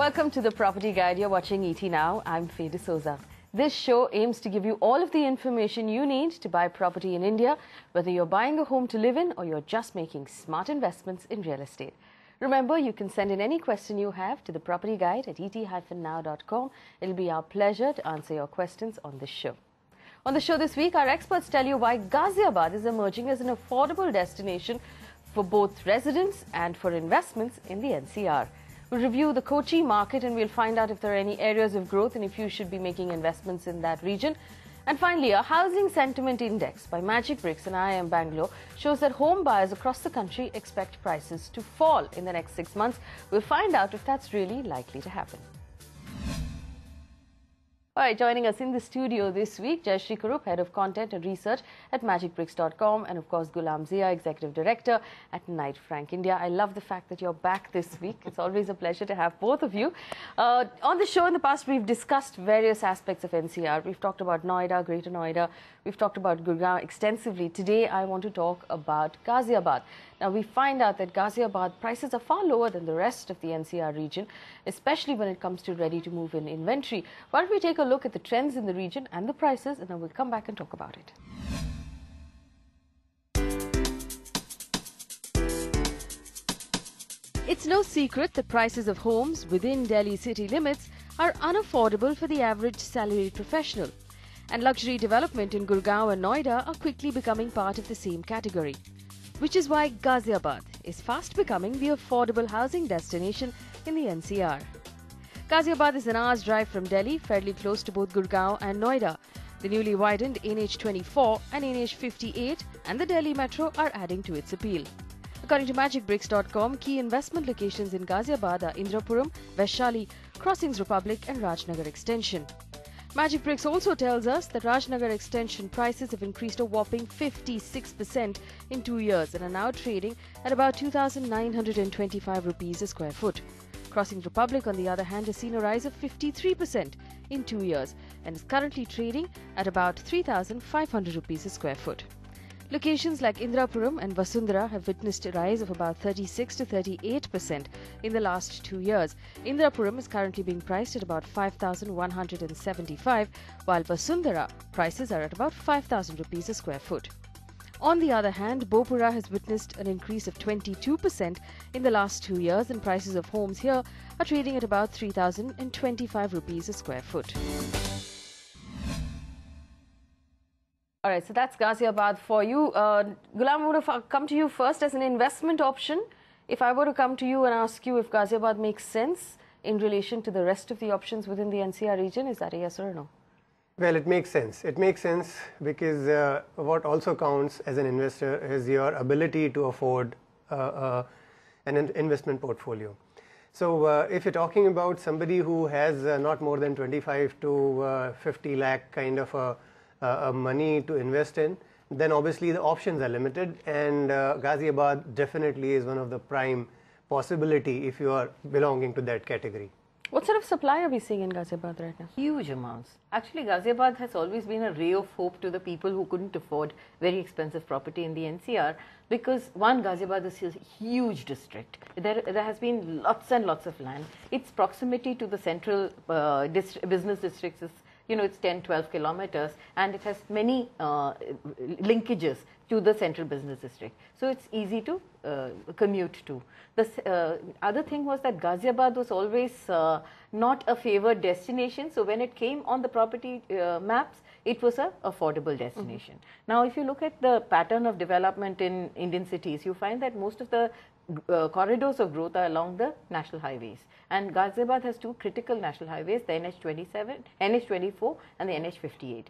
Welcome to the Property Guide. You're watching ET Now. I'm Faye D'Souza. This show aims to give you all of the information you need to buy property in India, whether you're buying a home to live in or you're just making smart investments in real estate. Remember, you can send in any question you have to the Property Guide at et-now.com. It'll be our pleasure to answer your questions on this show. On the show this week, our experts tell you why Ghaziabad is emerging as an affordable destination for both residents and for investments in the NCR. We'll review the Kochi market and we'll find out if there are any areas of growth and if you should be making investments in that region. And finally, a housing sentiment index by Magic Bricks and IIM Bangalore shows that home buyers across the country expect prices to fall in the next 6 months. We'll find out if that's really likely to happen. All right, joining us in the studio this week, Jayashree Kurup, Head of Content and Research at magicbricks.com, and of course Ghulam Zia, Executive Director at Knight Frank India. I love the fact that you're back this week. It's always a pleasure to have both of you. On the show in the past, we've discussed various aspects of NCR. We've talked about Noida, Greater Noida. We've talked about Gurgaon extensively. Today, I want to talk about Ghaziabad. Now, we find out that Ghaziabad prices are far lower than the rest of the NCR region, especially when it comes to ready-to-move-in inventory. Why don't we take a look at the trends in the region and the prices, and then we'll come back and talk about it. It's no secret that prices of homes within Delhi city limits are unaffordable for the average salaried professional. And luxury development in Gurgaon and Noida are quickly becoming part of the same category. Which is why Ghaziabad is fast becoming the affordable housing destination in the NCR. Ghaziabad is an hour's drive from Delhi, fairly close to both Gurgaon and Noida. The newly widened NH24 and NH58 and the Delhi Metro are adding to its appeal. According to magicbricks.com, key investment locations in Ghaziabad are Indrapuram, Vaishali, Crossings Republic and Rajnagar Extension. Magic Bricks also tells us that Rajnagar Extension prices have increased a whopping 56% in 2 years and are now trading at about 2,925 rupees a square foot. Crossings Republic, on the other hand, has seen a rise of 53% in 2 years and is currently trading at about 3,500 rupees a square foot. Locations like Indrapuram and Vasundhara have witnessed a rise of about 36 to 38% in the last 2 years. Indrapuram is currently being priced at about 5,175, while Vasundhara prices are at about 5,000 rupees a square foot. On the other hand, Bopura has witnessed an increase of 22% in the last 2 years, and prices of homes here are trading at about 3,025 rupees a square foot. All right, so that's Ghaziabad for you. Ghulam, I would have come to you first as an investment option. If I were to come to you and ask you if Ghaziabad makes sense in relation to the rest of the options within the NCR region, is that a yes or a no? Well, it makes sense. It makes sense because what also counts as an investor is your ability to afford an investment portfolio. So if you're talking about somebody who has not more than 25 to 50 lakh kind of money to invest in, then obviously the options are limited, and Ghaziabad definitely is one of the prime possibility if you are belonging to that category. What sort of supply are we seeing in Ghaziabad right now? Huge amounts. Actually, Ghaziabad has always been a ray of hope to the people who couldn't afford very expensive property in the NCR, because one, Ghaziabad is a huge district. There has been lots and lots of land. Its proximity to the central business districts is, it's 10-12 kilometers, and it has many linkages to the central business district. So it's easy to commute to. The other thing was that Ghaziabad was always not a favored destination. So when it came on the property maps, it was an affordable destination. Now, if you look at the pattern of development in Indian cities, you find that most of the corridors of growth are along the national highways. And Ghaziabad has two critical national highways, the NH24 and the NH58,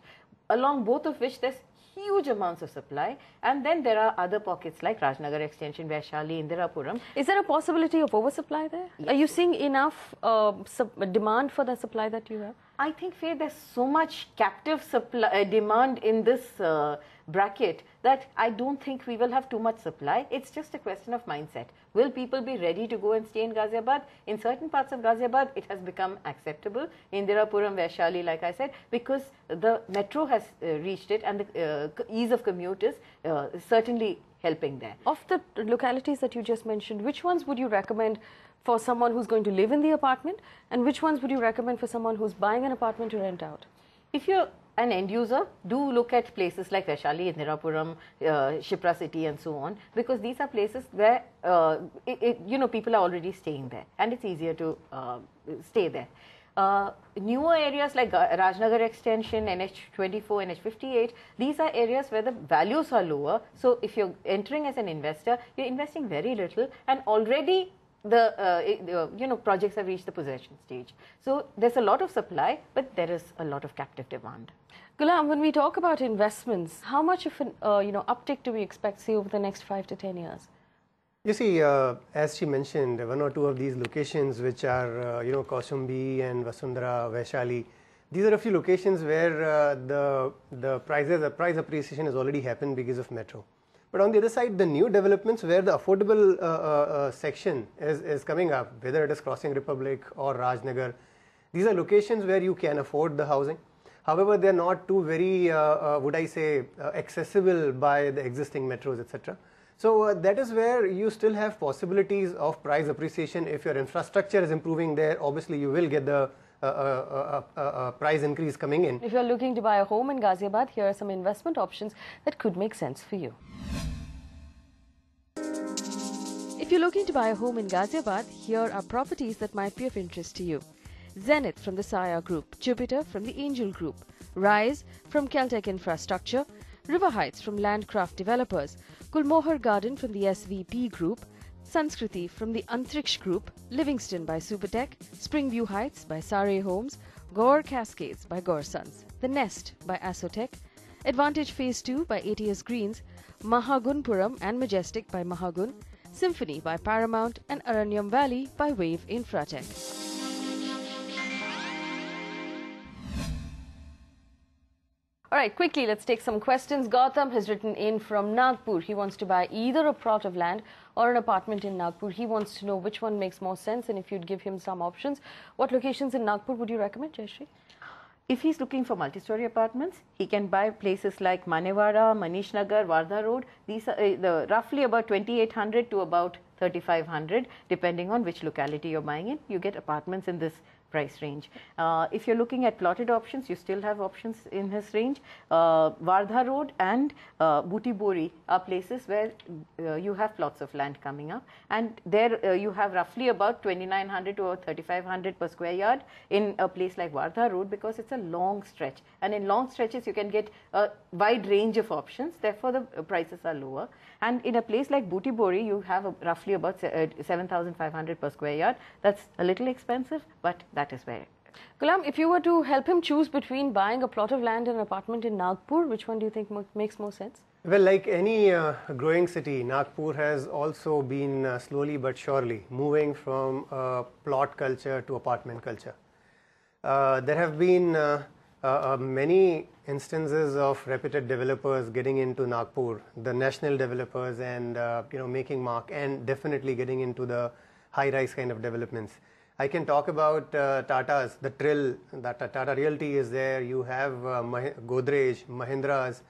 along both of which there's huge amounts of supply. And then there are other pockets like Rajnagar Extension, Vaishali, Indirapuram. Is there a possibility of oversupply there? Yes. Are you seeing enough demand for the supply that you have? I think, Faye, there's so much captive supply, demand in this bracket that I don't think we will have too much supply. It's just a question of mindset. Will people be ready to go and stay in Ghaziabad? In certain parts of Ghaziabad, it has become acceptable. Indirapuram, Vaishali, like I said, because the metro has reached it, and the ease of commute is certainly helping there. Of the localities that you just mentioned, which ones would you recommend for someone who's going to live in the apartment, and which ones would you recommend for someone who's buying an apartment to rent out? If you're an end user, do look at places like Vaishali, Indirapuram, Shipra City and so on, because these are places where people are already staying there and it's easier to stay there. Newer areas like Rajnagar Extension, NH24, NH58, these are areas where the values are lower. So if you're entering as an investor, you're investing very little, and already the projects have reached the possession stage. So there's a lot of supply, but there is a lot of captive demand. Ghulam, when we talk about investments, how much of an uptick do we expect, say, over the next 5 to 10 years? You see, as she mentioned, one or two of these locations which are, Kaushambi and Vasundhara, Vaishali, these are a few locations where the price appreciation has already happened because of metro. But on the other side, the new developments where the affordable section is coming up, whether it is Crossing Republic or Rajnagar, these are locations where you can afford the housing. However, they are not too very, would I say, accessible by the existing metros, etc. So that is where you still have possibilities of price appreciation. If your infrastructure is improving there, obviously you will get the price increase coming in. If you're looking to buy a home in Ghaziabad, here are some investment options that could make sense for you. If you're looking to buy a home in Ghaziabad, here are properties that might be of interest to you. Zenith from the Saya Group, Jupiter from the Angel Group, Rise from Keltec Infrastructure, River Heights from Landcraft Developers, Gulmohar Garden from the SVP Group, Sanskriti from the Antriksh Group, Livingston by Supertech, Springview Heights by Sare Homes, Gaur Cascades by Gaur Sons, The Nest by Asotech, Advantage Phase 2 by ATS Greens, Mahagunpuram and Majestic by Mahagun, Symphony by Paramount, and Aranyam Valley by Wave Infratech. All right, quickly, let's take some questions. Gautam has written in from Nagpur. He wants to buy either a plot of land or an apartment in Nagpur. He wants to know which one makes more sense and if you'd give him some options. What locations in Nagpur would you recommend, Jayashree? If he's looking for multi-story apartments, he can buy places like Manewara, Manish Nagar, Wardha Road. These are roughly about 2,800 to about 3,500, depending on which locality you're buying in. You get apartments in this price range. If you're looking at plotted options, you still have options in his range. Wardha Road and Booty Bori are places where you have plots of land coming up, and there you have roughly about 2,900 to 3,500 per square yard in a place like Wardha Road, because it's a long stretch, and in long stretches you can get a wide range of options, therefore the prices are lower. And in a place like Booty Bori, you have roughly about 7,500 per square yard. That's a little expensive, but that is where. Ghulam, if you were to help him choose between buying a plot of land and an apartment in Nagpur, which one do you think makes more sense? Well, like any growing city, Nagpur has also been slowly but surely moving from plot culture to apartment culture. There have been many instances of reputed developers getting into Nagpur, the national developers, and making mark, and definitely getting into the high-rise kind of developments. I can talk about Tata's, the Trill, that Tata Realty is there. You have Godrej, Mahindra's,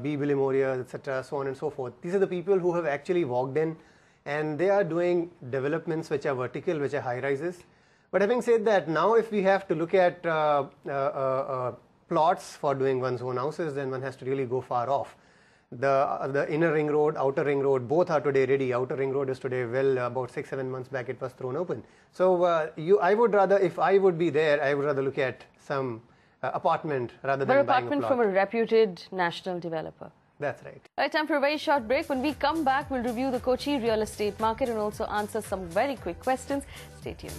B. Bilimoria, etc., so on and so forth. These are the people who have actually walked in, and they are doing developments which are vertical, which are high-rises. But having said that, now if we have to look at plots for doing one's own houses, then one has to really go far off. The inner ring road, outer ring road, both are today ready. Outer ring road is today, well, about 6-7 months back it was thrown open. So I would rather, if I would be there, I would rather look at some apartment rather than buying a plot. But apartment from a reputed national developer. That's right. All right, time for a very short break. When we come back, we'll review the Kochi real estate market and also answer some very quick questions. Stay tuned.